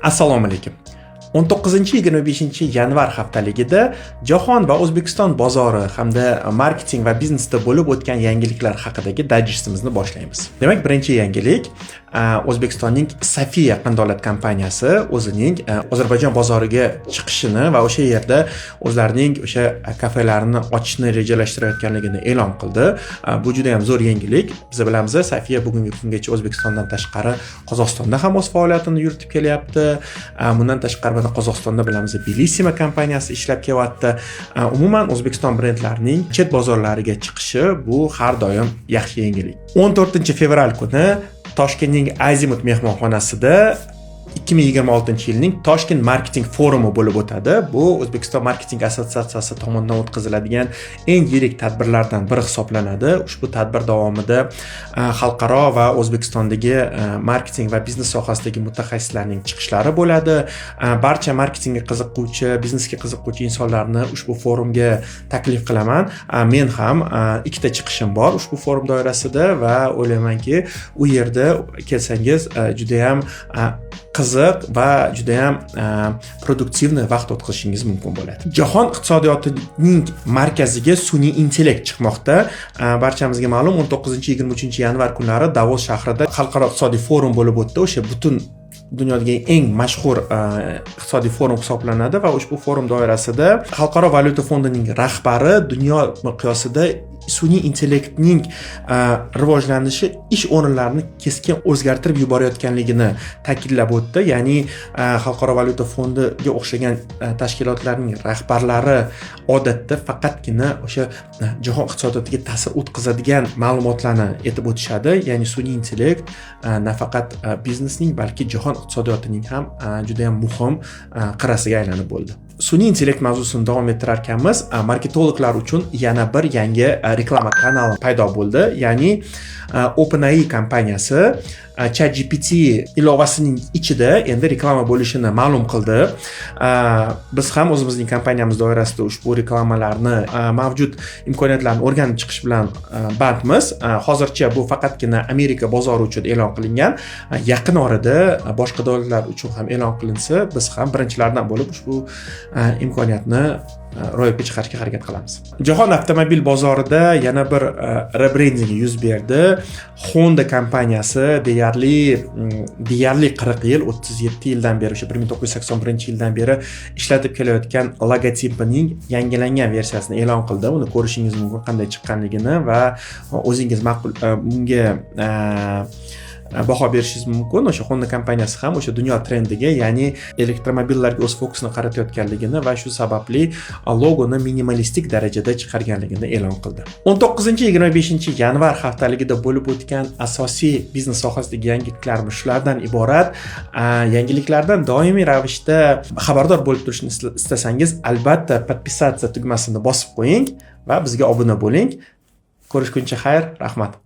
Assalomu alaykum. 19-25 yanvar haftaligida jahon va O'zbekiston bozori hamda marketing va biznesda bo'lib o'tgan yangiliklar haqidagi dayjestimizni boshlaymiz. Demak, birinchi yangilik O'zbekistonning Safiya qandolat kompaniyasi o'zining Ozarbayjon bozoriga chiqishini va o'sha yerda o'zlarining o'sha kafelarini ochishni rejalashtirayotganligini e'lon qildi. Bu juda ham zo'r yangilik. Biz bilamiz, Safiya bugungi kungacha O'zbekistondan tashqari Qozog'istonda ham o'z faoliyatini yuritib kelyapti. Bundan tashqari Qozog'istonda bilamiz, Bilissima kompaniyasi ishlab kelyapti. Umuman O'zbekiston brendlarining chet bozorlariga chiqishi bu har doim yaxshi yangilik. 14-fevral kuni Toshkentning Azimut mehmonxonasida 2026-yilning Toshkent marketing forumi bo'lib o'tadi. Bu O'zbekiston marketing assotsiatsiyasi tomonidan o'tkaziladigan eng yirik tadbirlardan biri hisoblanadi. Ushbu tadbir davomida xalqaro va O'zbekistondagi marketing va biznes sohasidagi mutaxassislarning chiqishlari bo'ladi. Barcha marketingga qiziquvchi, biznesga qiziquvchi insonlarni ushbu forumga taklif qilaman. Men ham ikkita chiqishim bor ushbu forum doirasida va o'ylaymanki, u yerda kelsangiz juda ham qiziq va juda ham produktivni vaqt o'tkazishingiz mumkin bo'ladi. Jahon iqtisodiyotining markaziga sun'iy intellekt chiqmoqda. Barchamizga ma'lum, 19-23 yanvar kunlari Davos shahrida xalqaro iqtisodiy forum bo'lib o'tdi. O'sha butun dunyodagi eng mashhur iqtisodiy forum hisoblanadi va ushbu forum doirasida Xalqaro valyuta fondining rahbari dunyo miqyosida sun'iy intellektning rivojlanishi ish o'rinlarini keskin o'zgartirib yuborayotganligini ta'kidlab o'tdi. Ya'ni Xalqaro valyuta fondiga o'xshagan tashkilotlarning rahbarlari odatda faqatgina o'sha jahon iqtisodiyotiga ta'sir o'tkazadigan ma'lumotlarni aytib o'tishadi. Ya'ni sun'iy intellekt nafaqat biznesning, balki jahon iqtisodiyotining ham juda ham muhim qirrasiga aylanib bo'ldi. Sun'iy intellekt mavzusini davom ettirar ekanmiz. Marketologlar uchun yana bir yangi reklama kanali paydo bo'ldi. Ya'ni OpenAI kompaniyasi ChatGPT ilovasining ichida endi reklama bo'lishini ma'lum qildi. Biz ham o'zimizning kompaniyamiz doirasida ushbu reklamalarni mavjud imkoniyatlarni o'rganib chiqish bilan bandmiz. Hozircha bu faqatgina Amerika bozori uchun e'lon qilingan. Yaqin orada boshqa davlatlar uchun ham e'lon qilinsa, biz ham birinchilardan bo'lib ushbu imkoniyatni ro'yobga chiqarishga harakat qilamiz. Jahon avtomobil bozorida yana bir rebrending yuz berdi. Honda kompaniyasi deyarli 40 yil, 37 yildan beri, o'sha 1981-yildan beri ishlatib kelayotgan logotipining yangilangan versiyasini e'lon qildi. Uni ko'rishingiz mumkin qanday chiqqanligini va o'zingiz ma'qul bunga baho berishingiz mumkin. O'sha Honda kompaniyasi ham o'sha dunyo trendiga, ya'ni elektromobillarga o'z fokusini qaratayotganligini va shu sababli logoni minimalistik darajada chiqarganligini e'lon qildi. 19-25 yanvar haftaligida bo'lib o'tgan asosiy biznes sohasidagi yangiliklarimiz shulardan iborat. Yangiliklardan doimiy ravishda xabardor bo'lib turishni istasangiz, albatta podpisatsiya tugmasini bosib qo'ying va bizga obuna bo'ling. Ko'rishguncha xayr, rahmat.